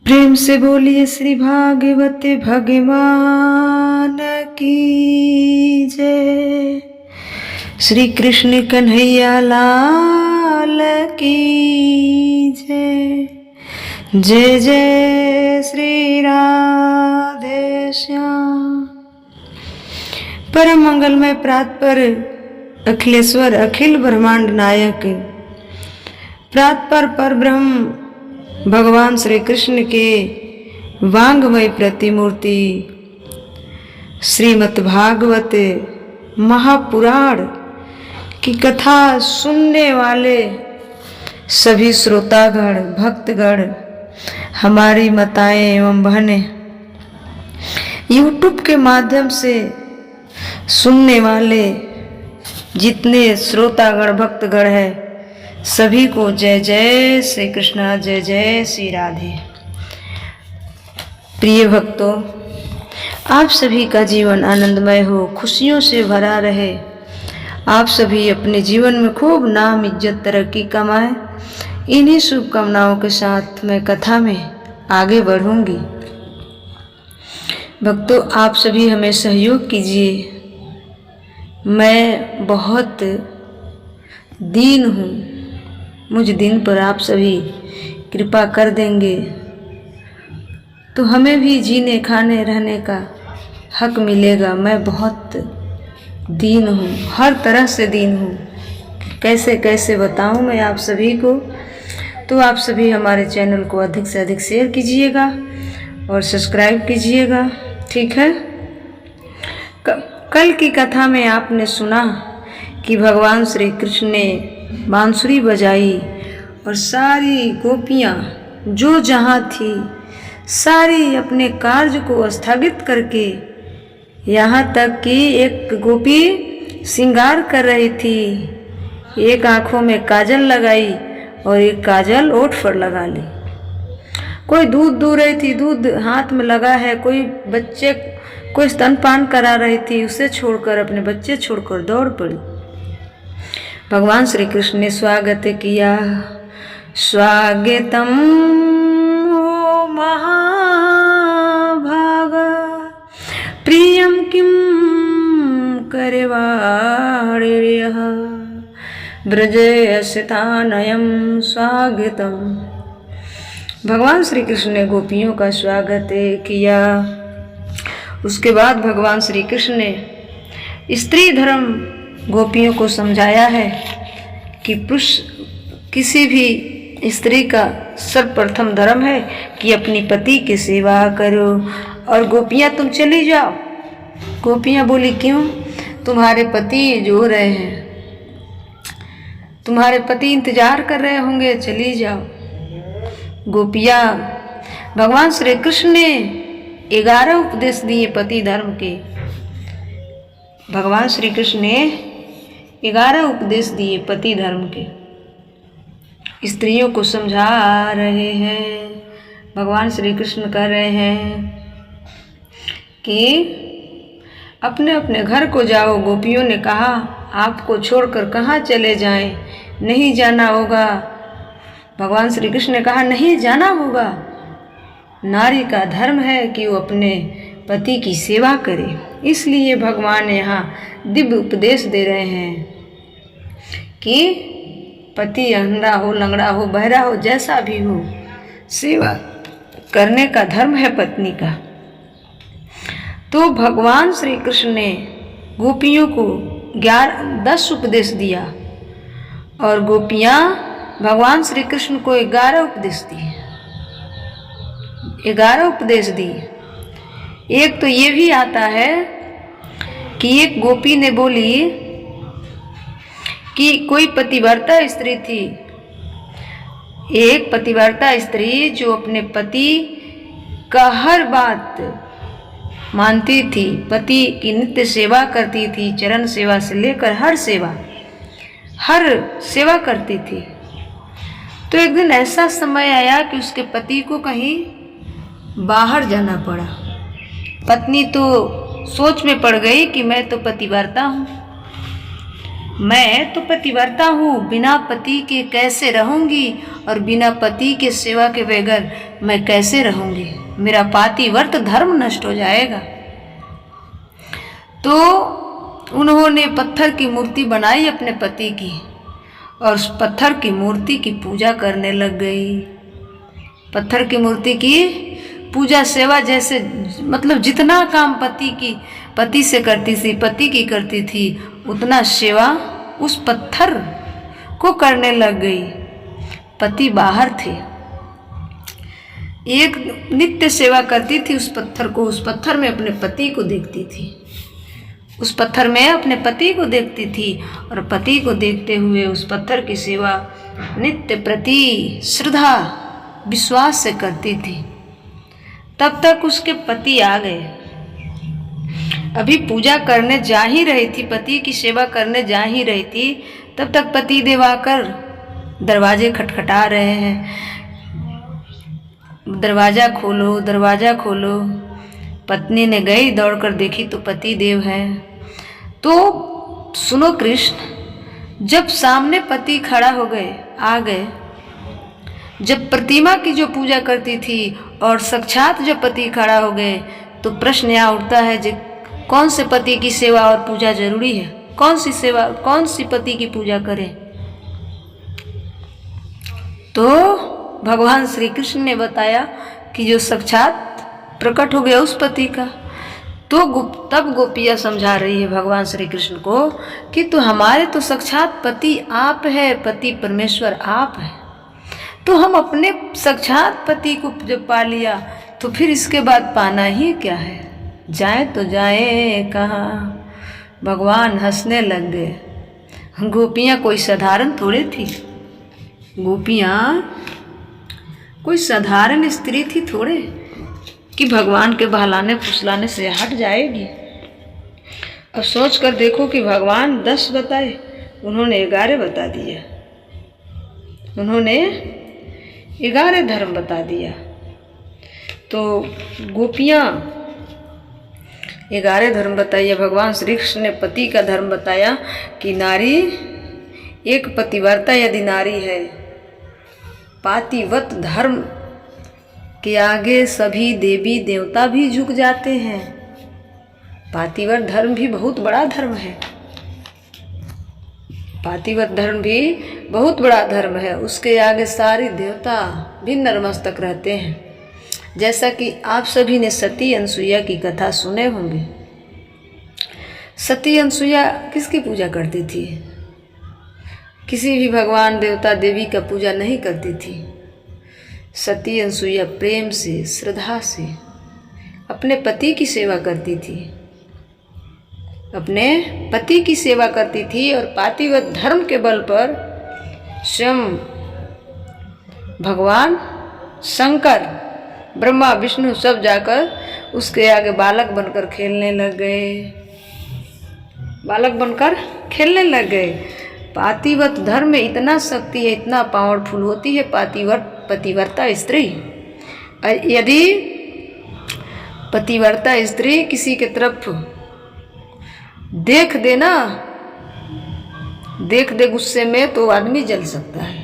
प्रेम से बोलिए श्री भागवत भगवान की जय। श्री कृष्ण कन्हैया लाल की जय। जय जय श्री राधे श्याम। परम मंगलमय प्रातपर अखिलेश्वर अखिल ब्रह्मांड नायक प्रातपर पर ब्रह्म भगवान श्री कृष्ण के वांगमय प्रतिमूर्ति श्रीमद् भागवत महापुराण की कथा सुनने वाले सभी श्रोतागण भक्तगण, हमारी माताएं एवं बहनें, यूट्यूब के माध्यम से सुनने वाले जितने श्रोतागण भक्तगण हैं, सभी को जय जय श्री कृष्णा, जय जय श्री राधे। प्रिय भक्तों, आप सभी का जीवन आनंदमय हो, खुशियों से भरा रहे। आप सभी अपने जीवन में खूब नाम इज्जत तरक्की कमाएं। इन्हीं शुभकामनाओं के साथ मैं कथा में आगे बढ़ूंगी। भक्तों, आप सभी हमें सहयोग कीजिए। मैं बहुत दीन हूँ, मुझ दिन पर आप सभी कृपा कर देंगे तो हमें भी जीने खाने रहने का हक मिलेगा। मैं बहुत दीन हूँ, हर तरह से दीन हूँ, कैसे कैसे बताऊँ मैं आप सभी को। तो आप सभी हमारे चैनल को अधिक से अधिक शेयर कीजिएगा और सब्सक्राइब कीजिएगा, ठीक है। कल की कथा में आपने सुना कि भगवान श्री कृष्ण ने बांसुरी बजाई और सारी गोपियाँ जो जहाँ थी सारी अपने कार्य को स्थगित करके, यहाँ तक कि एक गोपी श्रृंगार कर रही थी, एक आँखों में काजल लगाई और एक काजल ओठ पर लगा ली। कोई दूध दूह रही थी, दूध हाथ में लगा है, कोई स्तनपान करा रही थी, उसे छोड़कर अपने बच्चे छोड़कर दौड़ पड़ी। भगवान श्री कृष्ण ने स्वागत किया। स्वागतम ओ महाभागा प्रियम किम करवाणिर्यः ब्रजयस्तानयं स्वागतम। भगवान श्री कृष्ण ने गोपियों का स्वागत किया। उसके बाद भगवान श्री कृष्ण ने स्त्री धर्म गोपियों को समझाया है कि पुरुष किसी भी स्त्री का सर्वप्रथम धर्म है कि अपनी पति की सेवा करो। और गोपियाँ तुम चली जाओ। गोपियाँ बोली क्यों? तुम्हारे पति जो रहे हैं, तुम्हारे पति इंतजार कर रहे होंगे, चली जाओ। गोपियाँ, भगवान श्री कृष्ण ने 11 उपदेश दिए पति धर्म के। भगवान श्री कृष्ण ने 11 उपदेश दिए पति धर्म के, स्त्रियों को समझा रहे हैं। भगवान श्री कृष्ण कह रहे हैं कि अपने अपने घर को जाओ। गोपियों ने कहा आपको छोड़कर कहाँ चले जाएं, नहीं जाना होगा। भगवान श्री कृष्ण ने कहा नहीं जाना होगा। नारी का धर्म है कि वो अपने पति की सेवा करे। इसलिए भगवान यहाँ दिव्य उपदेश दे रहे हैं कि पति अंधा हो, लंगड़ा हो, बहरा हो, जैसा भी हो, सेवा करने का धर्म है पत्नी का। तो भगवान श्री कृष्ण ने गोपियों को 10 उपदेश दिया और गोपियाँ भगवान श्री कृष्ण को 11 उपदेश दिए। 11 उपदेश दिए। एक तो ये भी आता है कि एक गोपी ने बोली कि कोई पतिव्रता स्त्री थी, एक पतिव्रता स्त्री जो अपने पति का हर बात मानती थी, पति की नित्य सेवा करती थी, चरण सेवा से लेकर हर सेवा करती थी। तो एक दिन ऐसा समय आया कि उसके पति को कहीं बाहर जाना पड़ा। पत्नी तो सोच में पड़ गई कि मैं तो पतिव्रता हूँ, बिना पति के कैसे रहूंगी और बिना पति के सेवा के बगैर मैं कैसे रहूंगी? मेरा पातिव्रत धर्म नष्ट हो जाएगा। तो उन्होंने पत्थर की मूर्ति बनाई अपने पति की और उस पत्थर की मूर्ति की पूजा करने लग गई। पत्थर की मूर्ति की पूजा सेवा, जैसे मतलब जितना काम पति से करती थी, पति की करती थी, उतना सेवा उस पत्थर को करने लग गई। पति बाहर थे, एक नित्य सेवा करती थी उस पत्थर को, उस पत्थर में अपने पति को देखती थी, उस पत्थर में अपने पति को देखती थी और पति को देखते हुए उस पत्थर की सेवा नित्य प्रति श्रद्धा विश्वास से करती थी। तब तक उसके पति आ गए। अभी पूजा करने जा ही रही थी, पति की सेवा करने जा ही रही थी, तब तक पति देव आकर दरवाजे खटखटा रहे हैं, दरवाज़ा खोलो, दरवाज़ा खोलो। पत्नी ने गई, दौड़कर देखी तो पति देव हैं। तो सुनो कृष्ण, जब सामने पति खड़ा हो गए, आ गए, जब प्रतिमा की जो पूजा करती थी और साक्षात जब पति खड़ा हो गए, तो प्रश्न यहाँ उठता है कि कौन से पति की सेवा और पूजा जरूरी है? कौन सी सेवा, कौन सी पति की पूजा करें? तो भगवान श्री कृष्ण ने बताया कि जो साक्षात प्रकट हो गया उस पति का। तो तब गोपियाँ समझा रही है भगवान श्री कृष्ण को कि तो हमारे तो साक्षात पति आप है, पति परमेश्वर आप है। तो हम अपने साक्षात पति को जब पा लिया तो फिर इसके बाद पाना ही क्या है? जाए तो जाए कहाँ? भगवान हंसने लग गए। गोपियाँ कोई साधारण थोड़ी थी, गोपियाँ कोई साधारण स्त्री थी थोड़े कि भगवान के बहलाने फुसलाने से हट जाएगी। अब सोच कर देखो कि भगवान 10 बताए, उन्होंने 11 बता दिया, उन्होंने 11 धर्म बता दिया। तो गोपियाँ 11 धर्म बताइए। भगवान श्री कृष्ण ने पति का धर्म बताया कि नारी एक पतिव्रता यदि नारी है, पातिव्रत धर्म के आगे सभी देवी देवता भी झुक जाते हैं। पातिव्रत धर्म भी बहुत बड़ा धर्म है, पातिव्रत धर्म भी बहुत बड़ा धर्म है। उसके आगे सारी देवता भी नतमस्तक रहते हैं। जैसा कि आप सभी ने सती अनसुईया की कथा सुने होंगे। सती अनसुईया किसकी पूजा करती थी? किसी भी भगवान देवता देवी का पूजा नहीं करती थी। सती अनसुईया प्रेम से, श्रद्धा से अपने पति की सेवा करती थी, अपने पति की सेवा करती थी और पातिव्रत धर्म के बल पर स्वयं भगवान शंकर, ब्रह्मा विष्णु सब जाकर उसके आगे बालक बनकर खेलने लग गए, बालक बनकर खेलने लग गए। पातिव्रत धर्म में इतना शक्ति है, इतना पावरफुल होती है पतिव्रता स्त्री। यदि पतिव्रता स्त्री किसी के तरफ देख देना, देख दे गुस्से में, तो आदमी जल सकता है,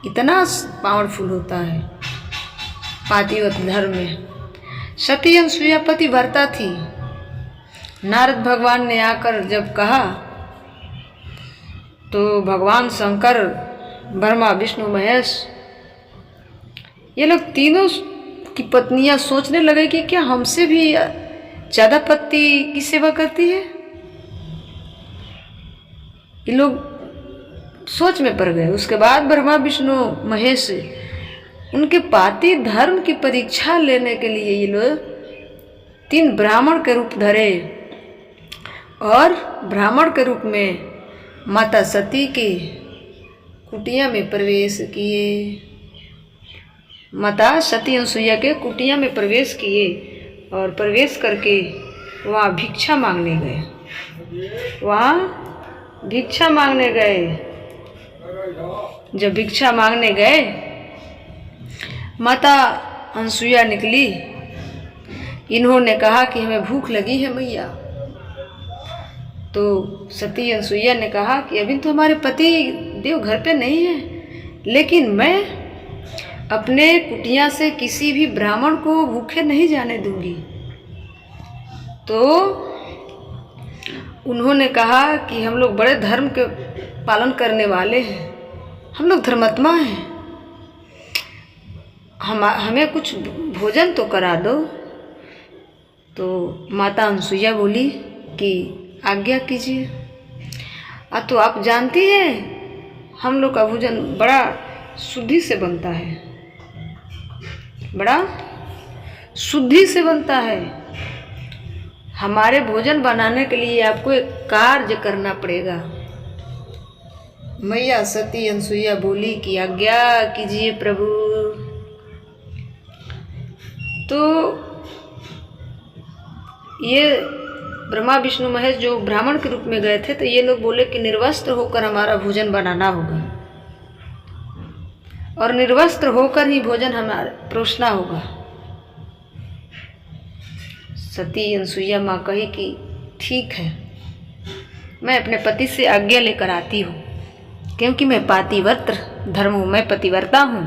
इतना पावरफुल होता है पातिव्रत धर्म में। सती अनसुईया पतिव्रता थी। नारद भगवान ने आकर जब कहा तो भगवान शंकर, ब्रह्मा विष्णु महेश, ये लोग तीनों की पत्नियां सोचने लगे कि क्या हमसे भी ज़्यादा पति की सेवा करती है? ये लोग सोच में पड़ गए। उसके बाद ब्रह्मा विष्णु महेश उनके पाति धर्म की परीक्षा लेने के लिए ये लोग 3 ब्राह्मण के रूप धरे और ब्राह्मण के रूप में माता सती के कुटिया में प्रवेश किए। माता सती अनसुईया के कुटिया में प्रवेश किए और प्रवेश करके वहाँ भिक्षा मांगने गए, वहाँ भिक्षा मांगने गए। जब भिक्षा मांगने गए, माता अनसुईया निकली। इन्होंने कहा कि हमें भूख लगी है मैया। तो सती अनसुईया ने कहा कि अभी तो हमारे पति देव घर पे नहीं है, लेकिन मैं अपने कुटिया से किसी भी ब्राह्मण को भूखे नहीं जाने दूंगी। तो उन्होंने कहा कि हम लोग बड़े धर्म के पालन करने वाले हैं, हम लोग धर्मात्मा हैं, हमें कुछ भोजन तो करा दो। तो माता अनसुईया बोली कि आज्ञा कीजिए। तो आप जानती हैं हम लोग का भोजन बड़ा शुद्धि से बनता है, बड़ा शुद्धि से बनता है। हमारे भोजन बनाने के लिए आपको एक कार्य करना पड़ेगा। मैया सती अनसुईया बोली कि आज्ञा कीजिए प्रभु। तो ये ब्रह्मा विष्णु महेश जो ब्राह्मण के रूप में गए थे, तो ये लोग बोले कि निर्वस्त्र होकर हमारा भोजन बनाना होगा और निर्वस्त्र होकर ही भोजन हमारा परोसना होगा। सती अनसुईया माँ कही कि ठीक है, मैं अपने पति से आज्ञा लेकर आती हूँ, क्योंकि मैं पातिव्रत धर्म हूँ, मैं पतिव्रता हूँ।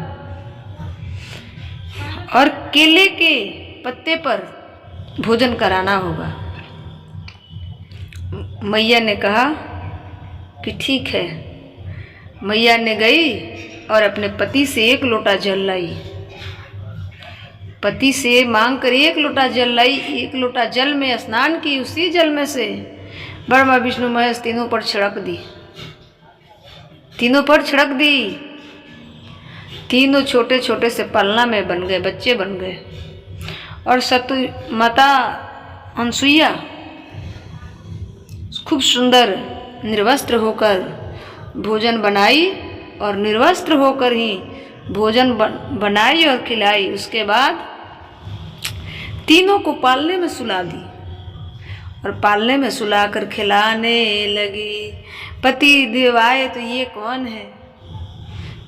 और केले के पत्ते पर भोजन कराना होगा। मैया ने कहा कि ठीक है। मैया ने गई और अपने पति से 1 लोटा जल लाई। पति से मांग कर 1 लोटा जल लाई। 1 लोटा जल में स्नान की। उसी जल में से ब्रह्मा विष्णु महेश तीनों पर छिड़क दी। तीनों पर छिड़क दी। तीनों छोटे छोटे से पलना में बन गए, बच्चे बन गए। और सतु माता अनसुईया खूब सुंदर निर्वस्त्र होकर भोजन बनाई और निर्वस्त्र होकर ही भोजन बनाई और खिलाई। उसके बाद तीनों को पालने में सुला दी और पालने में सुलाकर खिलाने लगी। पति देव आए तो ये कौन है?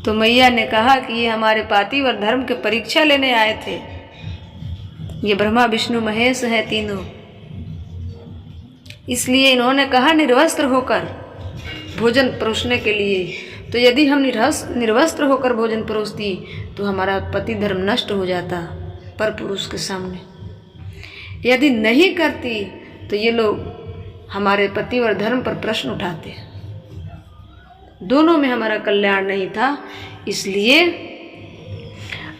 तो मैया ने कहा कि ये हमारे पातिव्रत धर्म के परीक्षा लेने आए थे। ये ब्रह्मा विष्णु महेश हैं तीनों, इसलिए इन्होंने कहा निर्वस्त्र होकर भोजन परोसने के लिए। तो यदि हम निर्वस्त्र होकर भोजन परोसती तो हमारा पति धर्म नष्ट हो जाता पर पुरुष के सामने। यदि नहीं करती तो ये लोग हमारे पति और धर्म पर प्रश्न उठाते। दोनों में हमारा कल्याण नहीं था, इसलिए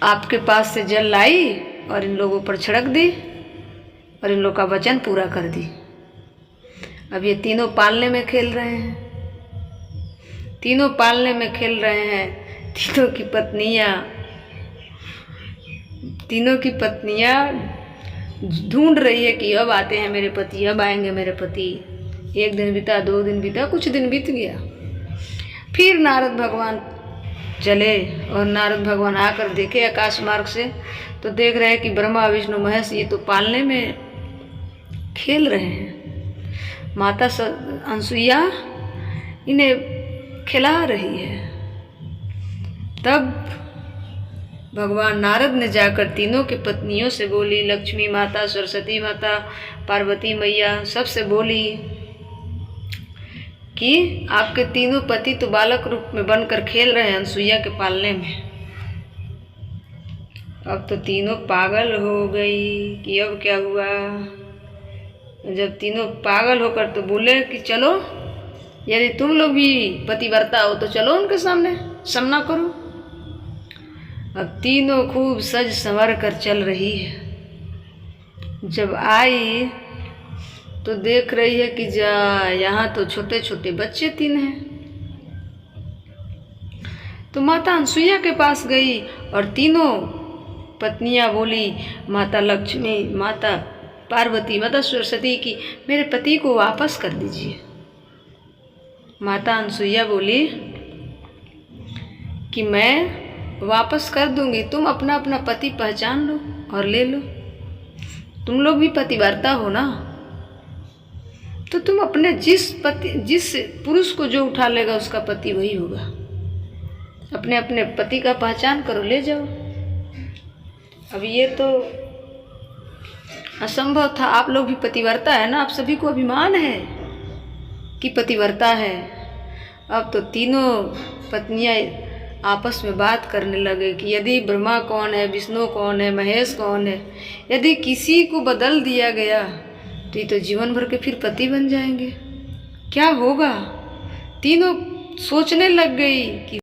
आपके पास से जल लाई और इन लोगों पर छिड़क दी और इन लोग का वचन पूरा कर दी। अब ये तीनों पालने में खेल रहे हैं, तीनों पालने में खेल रहे हैं। तीनों की पत्नियां ढूंढ रही है कि अब आते हैं मेरे पति, अब आएंगे मेरे पति। 1 दिन बीता, 2 दिन बीता, कुछ दिन बीत गया। फिर नारद भगवान चले और नारद भगवान आकर देखे आकाश मार्ग से, तो देख रहे हैं कि ब्रह्मा विष्णु महेश ये तो पालने में खेल रहे हैं। माता अनसुईया इन्हें खिला रही है। तब भगवान नारद ने जाकर तीनों की पत्नियों से बोली, लक्ष्मी माता, सरस्वती माता, पार्वती मैया, सबसे बोली कि आपके तीनों पति तो बालक रूप में बनकर खेल रहे हैं अनसुईया के पालने में। अब तो तीनों पागल हो गई कि अब क्या हुआ। जब तीनों पागल होकर तो बोले कि चलो, यदि तुम लोग भी पतिव्रता हो तो चलो उनके सामना करो। अब तीनों खूब सज संवर कर चल रही है। जब आई तो देख रही है कि यहाँ तो छोटे छोटे बच्चे 3 हैं। तो माता अनसुईया के पास गई और तीनों पत्नियां बोली, माता लक्ष्मी, माता पार्वती, माता सरस्वती की मेरे पति को वापस कर दीजिए। माता अनसुईया बोली कि मैं वापस कर दूंगी, तुम अपना अपना पति पहचान लो और ले लो। तुम लोग भी पतिव्रता हो ना, तो तुम अपने जिस पुरुष को जो उठा लेगा उसका पति वही होगा। अपने अपने पति का पहचान करो, ले जाओ। अब ये तो असंभव था। आप लोग भी पतिव्रता है ना, आप सभी को अभिमान है कि पतिव्रता है। अब तो तीनों पत्नियां आपस में बात करने लगे कि यदि ब्रह्मा कौन है, विष्णु कौन है, महेश कौन है, यदि किसी को बदल दिया गया तो ये तो जीवन भर के फिर पति बन जाएंगे, क्या होगा। तीनों सोचने लग गई कि